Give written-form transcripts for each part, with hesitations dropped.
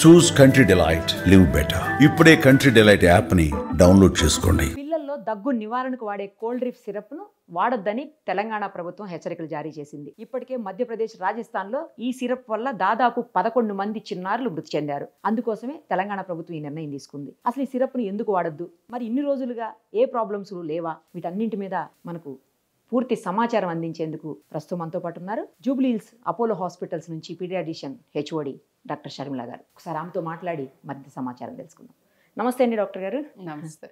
చూస్ country delight, live better. ఇప్పుడే country delight app ని download చేసుకోండి. పిల్లల్లో దగ్గు నివారణకు వాడే కోల్డ్ డ్రిప్ సిరప్ ను వాడొద్దని తెలంగాణ ప్రభుత్వం హెచ్చరికలు జారీ చేసింది. ఇప్పటికే మధ్యప్రదేశ్, రాజస్థాన్ లో ఈ సిరప్ వల్ల దాదాపు 11 మంది చిన్నారులు మృతి చెందారు. అందుకోసమే తెలంగాణ ప్రభుత్వం ఈ నిర్ణయం తీసుకుంది. అసలు ఈ సిరప్ ను ఎందుకు వాడొద్దు, మరి ఇన్ని రోజులుగా ఏ ప్రాబ్లమ్స్ లేవా, వీటన్నింటి మీద మనకు పూర్తి సమాచారం అందించేందుకు ప్రస్తుతం మనతో పాటు ఉన్నారు జూబ్లీ హిల్స్ అపోలో హాస్పిటల్స్ నుంచి పీడియాట్రిషియన్ హెచ్ఓడి డాక్టర్ షర్మిల గారు. ఒకసారి ఆమెతో మాట్లాడి మరింత సమాచారం తెలుసుకుందాం. నమస్తే అండి డాక్టర్ గారు. నమస్తే.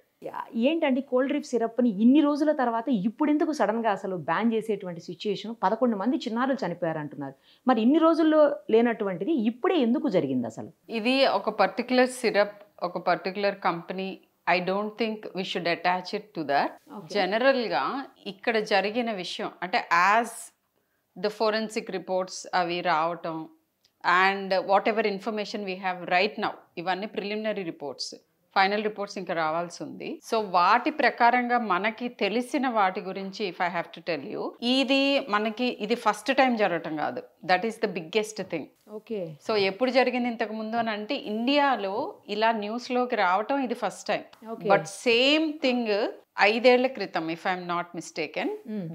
ఏంటండి కోల్డ్ డ్రిప్ సిరప్ని ఇన్ని రోజుల తర్వాత ఇప్పుడు ఎందుకు సడన్గా అసలు బ్యాన్ చేసేటువంటి సిచ్యుయేషన్? 11 మంది చిన్నారులు చనిపోయారు అంటున్నారు. మరి ఇన్ని రోజుల్లో లేనటువంటిది ఇప్పుడే ఎందుకు జరిగింది అసలు? ఇది ఒక పర్టికులర్ సిరప్, ఒక particular company. I don't think we should attach it to that. జనరల్గా ఇక్కడ జరిగిన విషయం అంటే యాజ్ ద ఫోరెన్సిక్ రిపోర్ట్స్ అవి రావటం and what ever information we have right now, ఇవన్నీ ప్రిలిమినరీ రిపోర్ట్స్, ఫైనల్ రిపోర్ట్స్ ఇంకా రావాల్సి ఉంది. సో వాటి ప్రకారంగా మనకి తెలిసిన వాటి గురించి if I have to tell you, ఇది ఫస్ట్ టైం జరగటం కాదు. That is the biggest thing. Okay. So ఎప్పుడు జరిగింది ఇంతకు ముందు అని అంటే ఇండియాలో ఇలా న్యూస్ లోకి రావటం ఇది first time. But same thing 5 ఏళ్ల క్రితం ఇఫ్ ఐఎమ్ నాట్ మిస్టేకెన్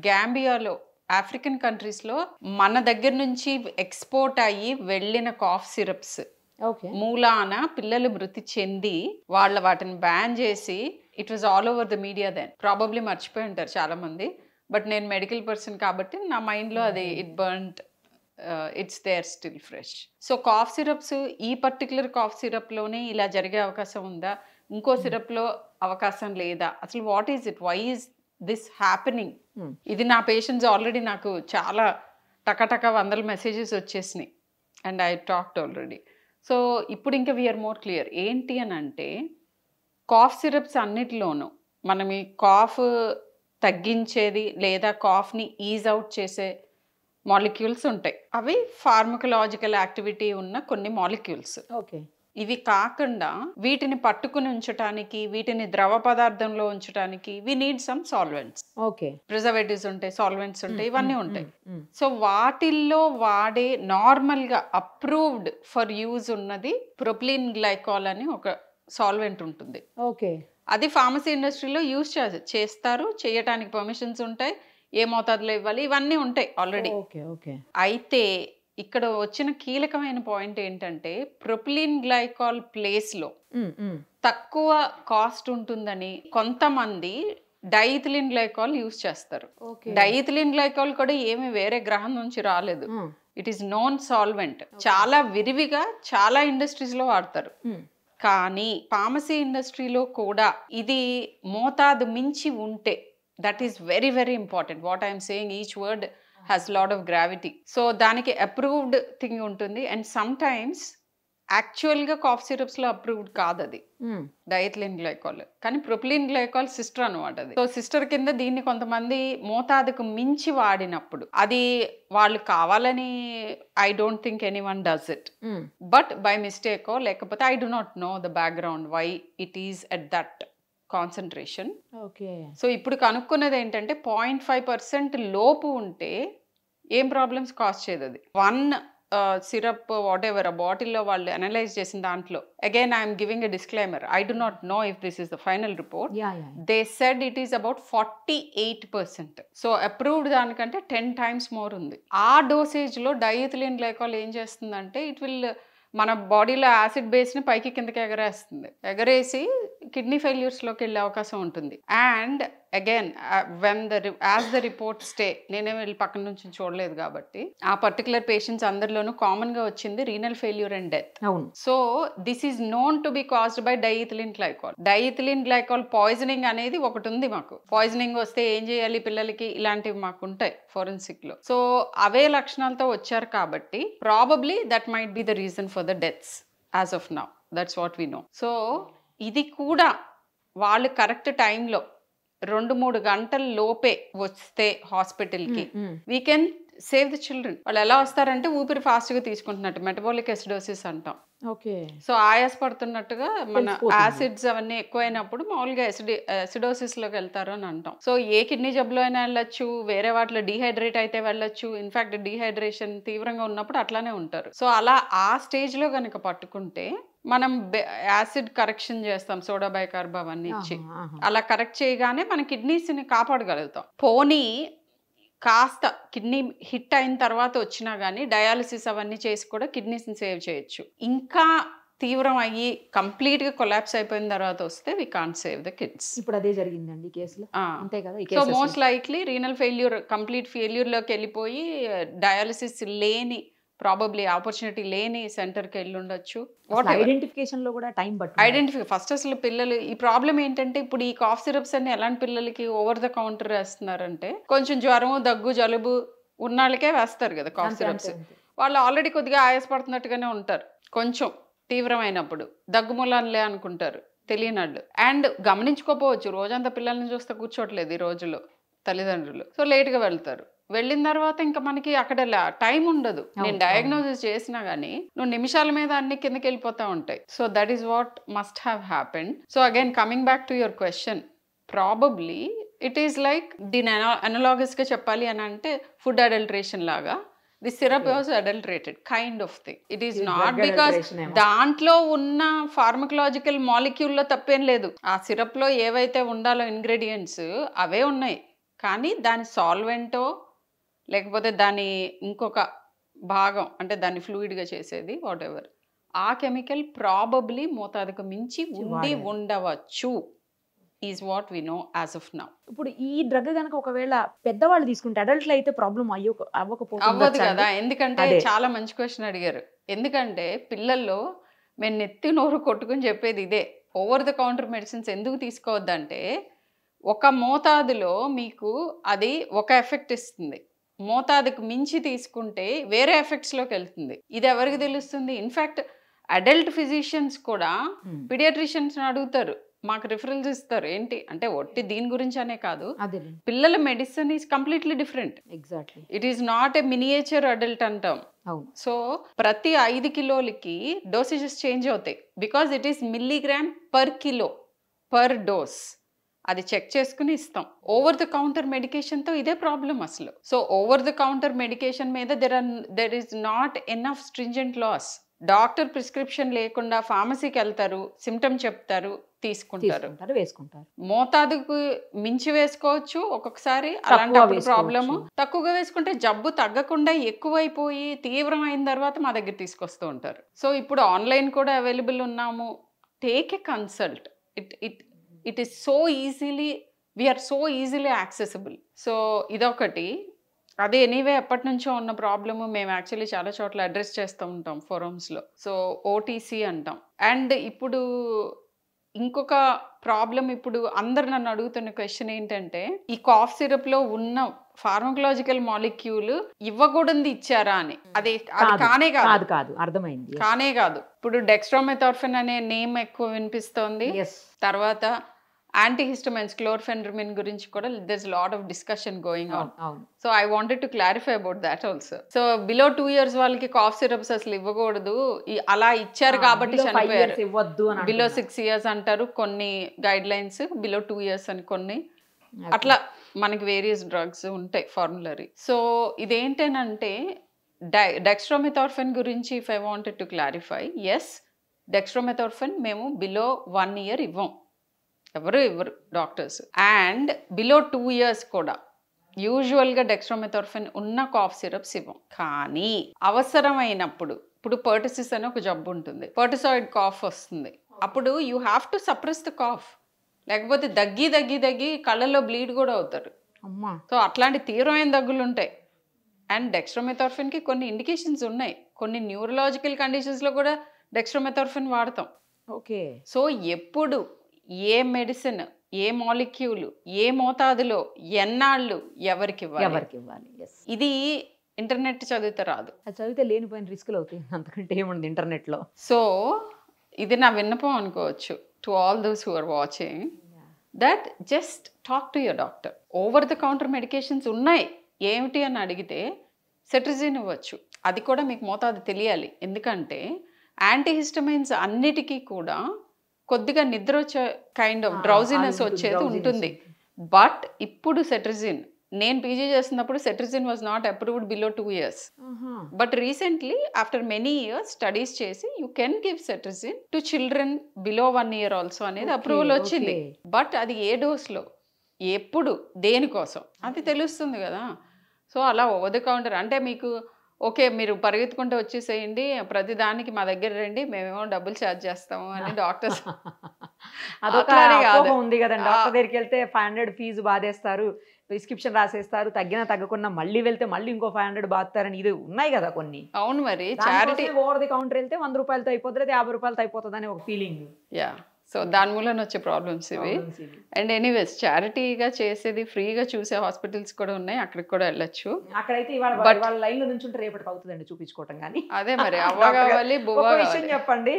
గాంబియాలో, ఆఫ్రికన్ కంట్రీస్ లో మన దగ్గర నుంచి ఎక్స్పోర్ట్ అయ్యి వెళ్ళిన కాఫ్ సిరప్స్ మూలాన పిల్లలు మృతి చెంది వాటిని బ్యాన్ చేసి it was all over the media. Then probably మర్చిపోయి ఉంటారు చాలా మంది, బట్ నేను మెడికల్ పర్సన్ కాబట్టి నా మైండ్లో అది it burned, it's there still fresh. So cough syrups, ఈ పర్టికులర్ కాఫ్ సిరప్లోనే ఇలా జరిగే అవకాశం ఉందా, ఇంకో సిరప్లో అవకాశం లేదా, అసలు what is it, why is this happening? ఇది నా పేషెంట్స్ ఆల్రెడీ నాకు చాలా టకటక 100 మెసేజెస్ వచ్చేసినాయి and I talked already. So ఇప్పుడు ఇంకా వీఆర్ మోర్ క్లియర్. ఏంటి అని అంటే కాఫ్ సిరప్స్ అన్నిటిలోనూ మనం ఈ కాఫ్ తగ్గించేది లేదా కాఫ్ని ఈజ్ అవుట్ చేసే మాలిక్యూల్స్ ఉంటాయి. అవి ఫార్మకలాజికల్ యాక్టివిటీ ఉన్న కొన్ని మాలిక్యూల్స్. ఓకే. ఇవి కాకుండా వీటిని పట్టుకుని ఉంచడానికి, వీటిని ద్రవ పదార్థంలో ఉంచడానికి we need some solvents. Okay. Preservatives ఉంటాయి, సాల్వెంట్స్ ఉంటాయి, ఇవన్నీ ఉంటాయి. సో వాటిల్లో వాడే నార్మల్ గా అప్రూవ్డ్ ఫర్ యూజ్ ఉన్నది ప్రొపిలీన్ గ్లైకాల్ అని ఒక సాల్వెంట్ ఉంటుంది. ఓకే. అది ఫార్మసీ ఇండస్ట్రీలో యూజ్ చేస్తారు, చేయటానికి పర్మిషన్స్ ఉంటాయి, ఏ మోతాదులో ఇవ్వాలి, ఇవన్నీ ఉంటాయి ఆల్రెడీ. అయితే ఇక్కడ వచ్చిన కీలకమైన పాయింట్ ఏంటంటే ప్రొపిలీన్ గ్లైకాల్ ప్లేస్ లో తక్కువ కాస్ట్ ఉంటుందని కొంతమంది డైఇథిలిన్ గ్లైకాల్ యూజ్ చేస్తారు. డైఇథిలిన్ గ్లైకాల్ కూడా ఏమి వేరే గ్రహం నుంచి రాలేదు. It is known solvent. చాలా విరివిగా చాలా ఇండస్ట్రీస్ లో వాడతారు. కానీ ఫార్మసీ ఇండస్ట్రీలో కూడా ఇది మోతాదు మించి ఉంటే, that is very very important. What I'm saying, each word has lot of gravity. So దానికి అప్రూవ్డ్ థింగ్ ఉంటుంది అండ్ సమ్ టైమ్స్ యాక్చువల్గా కాఫ్ సిరప్స్లో అప్రూవ్డ్ కాదు అది డైఇథిలిన్ గ్లైకాల్, కానీ ప్రొపిలీన్ గ్లైకాల్ సిస్టర్ అనమాట అది. సో సిస్టర్ కింద దీన్ని కొంతమంది మోతాదుకు మించి వాడినప్పుడు, అది వాళ్ళు కావాలని I don't think anyone does it, but by మిస్టేకో లేకపోతే I do not know the background why it is at that concentration. So ఇప్పుడు కనుక్కున్నది ఏంటంటే 0.5% లోపు ఉంటే ఏం ప్రాబ్లమ్స్ కాజ్ చేయదు అది. 1 సిరప్ వాట్ ఎవర్ ఆ బాటిల్లో వాళ్ళు అనలైజ్ చేసిన దాంట్లో, again I'm giving a disclaimer, I do not know if this is the final report. They said it is about 48%. So approved దానికంటే 10 times మోర్ ఉంది. ఆ డోసేజ్ లో డైఇథిలిన్ గ్లైకాల్ ఏం చేస్తుందంటే ఇట్ విల్ మన బాడీలో యాసిడ్ బేస్ని పైకి కిందకి ఎగరేసి కిడ్నీ ఫెయిల్యూర్స్లోకి వెళ్ళే అవకాశం ఉంటుంది. And again as the report stay, నేనే వెళ్ళి పక్కన నుంచి చూడలేదు కాబట్టి ఆ పర్టికులర్ పేషెంట్స్ అందరిలోనూ కామన్గా వచ్చింది renal failure and death. So this is known to be caused by diethylene glycol. Diethylene glycol poisoning అనేది ఒకటి ఉంది మాకు. పాయిజనింగ్ వస్తే ఏం చేయాలి పిల్లలకి, ఇలాంటివి మాకు ఉంటాయి ఫోరెన్సిక్ లో. సో అవే లక్షణాలతో వచ్చారు కాబట్టి probably that might be the reason for the deaths as of now. That's what we know. So ఇది కూడా వాళ్ళు కరెక్ట్ టైంలో 2-3 గంటల లోపే వస్తే హాస్పిటల్కి we can save the children. వాళ్ళు ఎలా వస్తారంటే ఊపిరి ఫాస్ట్గా తీసుకుంటున్నట్టు, మెటబాలిక్ ఎసిడోసిస్ అంటాం. ఓకే. సో ఆయాస పడుతున్నట్టుగా మన యాసిడ్స్ అవన్నీ ఎక్కువైనప్పుడు మామూలుగా ఎసిడోసిస్లోకి వెళ్తారు అని అంటాం. సో ఏ కిడ్నీ జబ్బులో అయినా వెళ్ళొచ్చు, వేరే వాటిలో డీహైడ్రేట్ అయితే వెళ్ళొచ్చు. ఇన్ఫాక్ట్ డీహైడ్రేషన్ తీవ్రంగా ఉన్నప్పుడు అట్లానే ఉంటారు. సో అలా ఆ స్టేజ్లో కనుక పట్టుకుంటే మనం యాసిడ్ కరెక్షన్ చేస్తాం, సోడా బైకార్బ్ అవన్నీ ఇచ్చి. అలా కరెక్ట్ చేయగానే మన కిడ్నీస్ని కాపాడగలుగుతాం. పోనీ కాస్త కిడ్నీ హిట్ అయిన తర్వాత వచ్చినా కానీ డయాలసిస్ అవన్నీ చేసి కూడా కిడ్నీస్ని సేవ్ చేయొచ్చు. ఇంకా తీవ్రం అయ్యి కంప్లీట్గా కొలాప్స్ అయిపోయిన తర్వాత వస్తే we can't save the kids. ఇప్పుడు అదే జరిగిందండి ఈ కేసులో, అంతే కదా? So most likely renal failure, complete ఫెయిల్యూర్లోకి వెళ్ళిపోయి డయాలసిస్ లేని, ప్రాబబ్లీ ఆపర్చునిటీ లేని సెంటర్కి వెళ్ళి ఉండొచ్చు. ఐడెంటిఫికేషన్ లో కూడా టైం పడుతుంది. ఫస్ట్ అసలు పిల్లలు ఈ ప్రాబ్లం ఏంటంటే ఇప్పుడు ఈ కాఫ్ సిరప్స్ అన్ని ఎలాంటి పిల్లలకి ఓవర్ ద కౌంటర్ వేస్తున్నారంటే కొంచెం జ్వరం, దగ్గు, జలుబు ఉన్నాళ్ళకే వేస్తారు కదా కాఫ్ సిరప్స్. వాళ్ళు ఆల్రెడీ కొద్దిగా ఆయాసపడుతున్నట్టుగానే ఉంటారు, కొంచెం తీవ్రమైనప్పుడు దగ్గు మూలాన్లే అనుకుంటారు తెలియనాళ్ళు. అండ్ గమనించుకోపోవచ్చు, రోజంతా పిల్లల్ని చూస్తే కూర్చోట్లేదు ఈ రోజులో తల్లిదండ్రులు. సో లేట్గా వెళ్తారు. వెళ్ళిన తర్వాత ఇంకా మనకి అక్కడ టైం ఉండదు. నేను డయాగ్నోసిస్ చేసినా కానీ నువ్వు నిమిషాల మీద అన్ని కిందకి వెళ్ళిపోతూ ఉంటాయి. So that is what must have happened. So again coming back to your question, probably it is like దీని అనలాగస్గా చెప్పాలి అని అంటే ఫుడ్ అడల్ట్రేషన్ లాగా. The syrup was adulterated kind of thing. It is not because దాంట్లో ఉన్న pharmacological మాలిక్యూల్లో తప్పేం లేదు. ఆ సిరప్ లో ఏవైతే ఉండాలో ఇంగ్రీడియంట్స్ అవే ఉన్నాయి, కానీ దాని సాల్వెంటో లేకపోతే దాని ఇంకొక భాగం అంటే దాన్ని ఫ్లూయిడ్గా చేసేది వాట్ ఎవర్, ఆ కెమికల్ ప్రాబబ్లీ మోతాదుకు మించి ఉండి ఉండవచ్చు is what we know as of now. ఇప్పుడు ఈ డ్రగ్ కనుక ఒకవేళ పెద్దవాళ్ళు తీసుకుంటే అడల్ట్లో అయితే ప్రాబ్లం అవ్వదు కదా. ఎందుకంటే చాలా మంచి క్వశ్చన్ అడిగారు. ఎందుకంటే పిల్లల్లో మేము నెత్తి నోరు కొట్టుకుని చెప్పేది ఇదే, ఓవర్ ద కౌంటర్ మెడిసిన్స్ ఎందుకు తీసుకోవద్దంటే ఒక మోతాదులో మీకు అది ఒక ఎఫెక్ట్ ఇస్తుంది, మోతాదుకు మించి తీసుకుంటే వేరే ఎఫెక్ట్స్లోకి వెళ్తుంది. ఇది ఎవరికి తెలుస్తుంది? ఇన్ఫ్యాక్ట్ అడల్ట్ ఫిజిషియన్స్ కూడా పీడియాట్రిషియన్స్ అడుగుతారు, మాకు రిఫరల్స్ ఇస్తారు. ఏంటి అంటే ఒట్టి దీని గురించి అనే కాదు, పిల్లల medicine is completely different. Exactly, it is not a miniature adult అంటాం. సో ప్రతి 5 కిలోలకి డోసేజెస్ చేంజ్ అవుతాయి, because it is milligram per kilo per dose. అది చెక్ చేసుకుని ఇస్తాం. ఓవర్ ద కౌంటర్ మెడికేషన్తో ఇదే ప్రాబ్లం అసలు. So over the counter medication మీద there is not enough stringent laws. Doctor prescription లేకుండా ఫార్మసీకి వెళ్తారు, సిమ్టమ్ చెప్తారు, తీసుకుంటారు, వేసుకుంటారు. మోతాదుకు మించి వేసుకోవచ్చు ఒక్కొక్కసారి, అలాంటి ప్రాబ్లము. తక్కువగా వేసుకుంటే జబ్బు తగ్గకుండా ఎక్కువైపోయి తీవ్రం అయిన తర్వాత మా దగ్గర తీసుకొస్తూ ఉంటారు. సో ఇప్పుడు ఆన్లైన్ కూడా అవైలబుల్ ఉన్నాము. Take a consult. It is so easily, we're so easily accessible. So ఇదొకటి. అదే ఎనీవే ఎప్పటి నుంచో ఉన్న ప్రాబ్లము మేము యాక్చువల్లీ చాలా చోట్ల అడ్రస్ చేస్తూ ఉంటాం ఫోరమ్స్లో. సో ఓటీసీ అంటాం. అండ్ ఇప్పుడు ఇంకొక ప్రాబ్లం, ఇప్పుడు అందరు నన్ను అడుగుతున్న క్వశ్చన్ ఏంటంటే ఈ కాఫ్ సిరప్లో ఉన్న ఫార్మకలాజికల్ మాలిక్యూల్ ఇవ్వకూడదు ఇచ్చారా అని. అది కానే కాదు, అర్థమైంది, కానే కాదు. ఇప్పుడు డెక్స్ట్రోమెథార్ఫిన్ అనే నేమ్ ఎక్కువ వినిపిస్తోంది. తర్వాత యాంటీహిస్టమైన్స్, క్లోర్ఫెన్రమిన్ గురించి కూడా there's a lot of discussion going on. So I wanted to clarify about that also. So below 2 years వాళ్ళకి కాఫ్ సిరప్స్ అసలు ఇవ్వకూడదు, అలా ఇచ్చారు కాబట్టి చనిపోయారు. బిలో 6 years అంటారు కొన్ని గైడ్ లైన్స్, బిలో 2 years అని కొన్ని, అట్లా మనకి వేరియస్ డ్రగ్స్ ఉంటాయి ఫార్ములరీ. సో ఇదేంటంటే డెక్స్ట్రోమెథార్ఫిన్ గురించి if I wanted to clarify, yes dextromethorphan మేము బిలో 1 year ఇవ్వం, ఎవరు డాక్టర్స్. అండ్ బిలో 2 years కూడా యూజువల్గా డెక్స్ట్రోమెథార్ఫిన్ ఉన్న కాఫ్ సిరప్స్ ఇవ్వం. కానీ అవసరమైనప్పుడు, ఇప్పుడు పర్టిసిస్ అని ఒక జబ్బు ఉంటుంది, పర్టిసాయిడ్ కాఫ్ వస్తుంది, అప్పుడు you have to suppress the cough, లేకపోతే దగ్గి కళ్ళల్లో బ్లీడ్ కూడా అవుతారు. సో అట్లాంటి తీవ్రమైన దగ్గులు ఉంటాయి. అండ్ డెక్స్ట్రోమెథార్ఫిన్కి కొన్ని ఇండికేషన్స్ ఉన్నాయి, కొన్ని న్యూరలాజికల్ కండిషన్స్లో కూడా డెక్స్ట్రోమెథార్ఫిన్ వాడతాం. ఓకే. సో ఎప్పుడు ఏ మెడిసిన్, ఏ మాలిక్యూల్, ఏ మోతాదులో, ఎన్నాళ్ళు, ఎవరికి ఇవ్వాలి, ఇది ఇంటర్నెట్ చదివితే రాదు. అది చదివితే లేనిపోయిన రిస్కులు అవుతాయి, అంతకంటే ఏముంది ఇంటర్నెట్లో. సో ఇది నా విన్నపం అనుకోవచ్చు to all those who are watching, that just talk to your doctor. Over the counter medications ఉన్నాయి ఏమిటి అని అడిగితే సెట్రిజిన్ ఇవ్వచ్చు. అది కూడా మీకు మోతాదు తెలియాలి. ఎందుకంటే యాంటీహిస్టమైన్స్ అన్నిటికీ కూడా కొద్దిగా నిద్ర వచ్చే కైండ్ ఆఫ్ డ్రౌజినెస్ వచ్చేది ఉంటుంది. బట్ ఇప్పుడు సెట్రిజిన్, నేను పీజీ చేస్తున్నప్పుడు cetirizine was not approved below 2 years. But recently after many years studies చేసి you can give cetirizine to children below 1 year also అనేది అప్రూవల్ వచ్చింది. బట్ అది ఏ డోస్లో, ఎప్పుడు, దేనికోసం అది తెలుస్తుంది కదా. సో అలా ఓవర్ ద కౌంటర్ అంటే మీకు ఓకే మీరు పరిగెత్తుకుంటూ వచ్చేసేయండి, ప్రతి దానికి మా దగ్గర రండి, మేమేమో డబ్బులు ఛార్జ్ చేస్తాము అని డాక్టర్స్ అదొక ఉంది కదండి. డాక్టర్ దగ్గరికి వెళ్తే 500 ఫీజు బాధేస్తారు, ప్రిస్క్రిప్షన్ రాసేస్తారు, తగ్గినా తగ్గకుండా మళ్ళీ వెళ్తే మళ్ళీ ఇంకో 500 బాధతారని ఇది ఉన్నాయి కదా కొన్ని. అవును, మరి చారిటీ ఓవర్ ది కౌంటర్ వెళ్తే 100 రూపాయలతో అయిపోతుంది, 50 రూపాయలతో అయిపోతుంది అని ఒక ఫీలింగ్. యా, సో దాని మూలన వచ్చే ప్రాబ్లమ్స్ ఇవి. అండ్ ఎనీవేస్ చారిటీగా చేసేది ఫ్రీగా చూసే హాస్పిటల్స్ కూడా ఉన్నాయి, అక్కడికి కూడా వెళ్ళొచ్చు. అక్కడైతే ఇవాళ లైన్ లో నుంచి రేపటికి అవుతుందండి చూపించుకోవటం. కానీ అదే మరి అవ్వ కావాలి బువ్వ విషయం చెప్పండి.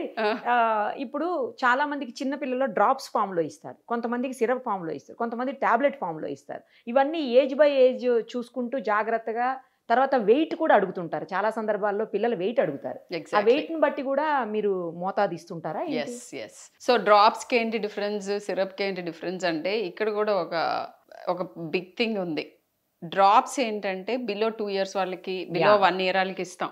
ఇప్పుడు చాలా మందికి చిన్న పిల్లల్లో డ్రాప్స్ ఫామ్ లో ఇస్తారు, కొంతమందికి సిరప్ ఫామ్ లో ఇస్తారు, కొంతమంది టాబ్లెట్ ఫామ్ లో ఇస్తారు. ఇవన్నీ ఏజ్ బై ఏజ్ చూసుకుంటూ జాగ్రత్తగా. తర్వాత వెయిట్ కూడా అడుగుతుంటారు చాలా సందర్భాల్లో, పిల్లలు వెయిట్ అడుగుతారు. ఆ వెయిట్ ని బట్టి కూడా మీరు మోతాదు ఇస్తుంటారా? ఎస్. సో డ్రాప్స్ కి ఏంటి డిఫరెన్స్, సిరప్ కి ఏంటి డిఫరెన్స్ అంటే ఇక్కడ కూడా ఒక బిగ్ థింగ్ ఉంది. డ్రాప్స్ ఏంటంటే బిలో 2 years వాళ్ళకి, బిలో 1 year వాళ్ళకి ఇస్తాం.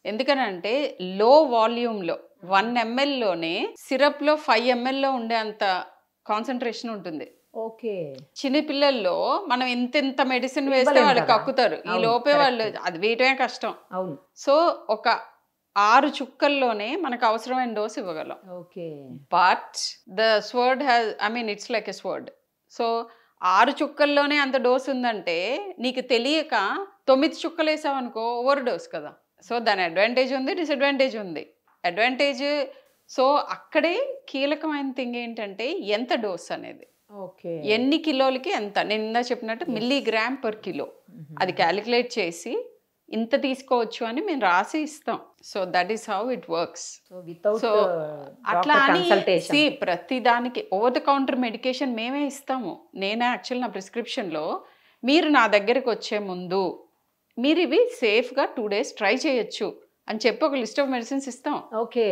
ఎందుకనంటే లో వాల్యూమ్ లో 1 ml లోనే సిరప్ లో 5 ml లో ఉండే అంత కాన్సన్ట్రేషన్ ఉంటుంది. ఓకే, చిన్న పిల్లల్లో మనం ఇంత మెడిసిన్ వేస్తే వాళ్ళు కక్కుతారు, ఈ లోపే వాళ్ళు అది వేయటమే కష్టం. అవును. సో ఒక 6 చుక్కల్లోనే మనకు అవసరమైన డోస్ ఇవ్వగలం. Okay, but the sword has, I mean it's like a sword. So 6 చుక్కల్లోనే అంత డోస్ ఉందంటే నీకు తెలియక 9 చుక్కలు వేసావు అనుకో ఓవర్ డోస్ కదా. సో దాని అడ్వాంటేజ్ ఉంది, డిసడ్వాంటేజ్ ఉంది. అడ్వాంటేజ్, సో అక్కడే కీలకమైన థింగ్ ఏంటంటే ఎంత డోస్ అనేది, ఎన్ని కిలోలకి ఎంత. నేను ఇందా చెప్పినట్టు మిల్లీగ్రామ్ పర్ కిలో అది క్యాలిక్యులేట్ చేసి ఇంత తీసుకోవచ్చు అని మేము రాసి ఇస్తాం. So that is how it works. So అట్లా అని ప్రతి దానికి ఓవర్ ద కౌంటర్ మెడికేషన్ మేమే ఇస్తాము. నేనే యాక్చువల్ నా ప్రిస్క్రిప్షన్లో మీరు నా దగ్గరికి వచ్చే ముందు మీరు ఇవి సేఫ్గా 2 days ట్రై చేయొచ్చు అని చెప్పి ఒక లిస్ట్ ఆఫ్ మెడిసిన్స్ ఇస్తాం. ఓకే,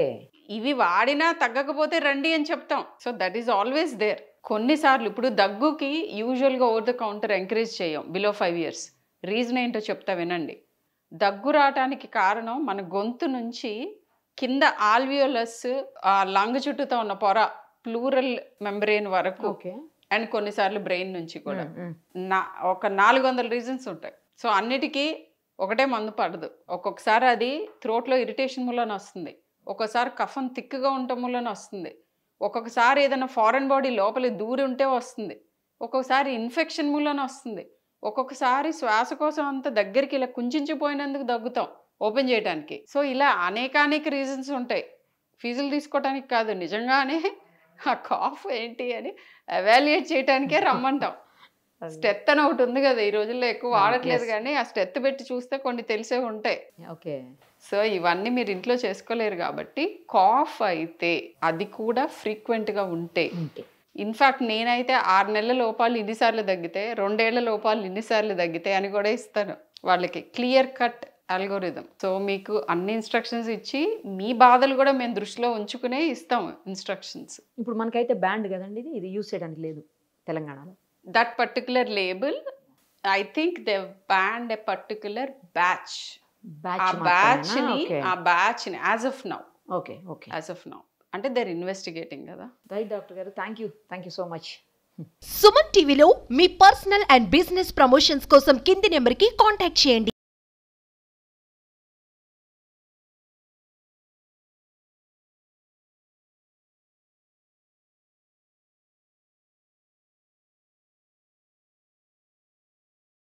ఇవి వాడినా తగ్గకపోతే రండి అని చెప్తాం. So that is always there. కొన్నిసార్లు ఇప్పుడు దగ్గుకి యూజువల్గా ఓవర్ ద కౌంటర్ ఎంకరేజ్ చేయం బిలో 5 years. రీజన్ ఏంటో చెప్తా వినండి. దగ్గు రావటానికి కారణం మన గొంతు నుంచి కింద ఆల్వియోలస్, లంగ్ చుట్టూతో ఉన్న పొర, ప్లూరల్ మెంబ్రెయిన్ వరకు, అండ్ కొన్నిసార్లు బ్రెయిన్ నుంచి కూడా ఒక 400 రీజన్స్ ఉంటాయి. సో అన్నిటికీ ఒకటే మందు పడదు. ఒక్కొక్కసారి అది థ్రోట్లో ఇరిటేషన్ మూలన వస్తుంది, ఒక్కొక్కసారి కఫం థిక్గా ఉండటం మూలన వస్తుంది, ఒక్కొక్కసారి ఏదైనా ఫారెన్ బాడీ లోపలి దూరి ఉంటే వస్తుంది, ఒక్కొక్కసారి ఇన్ఫెక్షన్ మూలన వస్తుంది, ఒక్కొక్కసారి శ్వాసకోశం అంతా దగ్గరికి ఇలా కుంచిపోయినందుకు దగ్గుతాం ఓపెన్ చేయడానికి. సో ఇలా అనేక రీజన్స్ ఉంటాయి. ఫీజులు తీసుకోవటానికి కాదు, నిజంగానే ఆ కాఫ్ ఏంటి అని ఎవాల్యుయేట్ చేయడానికే రమ్మంటాం. స్టెత్ అని ఒకటి ఉంది కదా, ఈ రోజుల్లో ఎక్కువ వాడట్లేదు, కానీ ఆ స్టెత్ పెట్టి చూస్తే కొన్ని తెలిసే ఉంటాయి. ఓకే, సో ఇవన్నీ మీరు ఇంట్లో చేసుకోలేరు కాబట్టి కాఫ్ అయితే అది కూడా ఫ్రీక్వెంట్గా ఉంటే, ఇన్ఫ్యాక్ట్ నేనైతే 6 నెలల లోపాలు ఇన్నిసార్లు తగ్గితే, 2 ఏళ్ల లోపాలు ఇన్నిసార్లు తగ్గితే అని కూడా ఇస్తాను వాళ్ళకి. Clear cut algorithm. సో మీకు అన్ని ఇన్స్ట్రక్షన్స్ ఇచ్చి మీ బాధలు కూడా మేము దృష్టిలో ఉంచుకునే ఇస్తాము ఇన్స్ట్రక్షన్స్. ఇప్పుడు మనకైతే బ్యాండ్ కదండి, ఇది యూజ్ చేయడానికి లేదు తెలంగాణలో. That particular label, I think they banned a particular batch. ఆ బ్యాచ్ ని as of now, as of now అంటే దేర్ ఇన్వెస్టిగేటింగ్ కదా. రైట్ డాక్టర్ గారు, thank you so much. Suman టీవీలో మీ పర్సనల్ అండ్ బిజినెస్ ప్రమోషన్స్ కోసం కింది నెంబర్కి కాంటాక్ట్ చేయండి.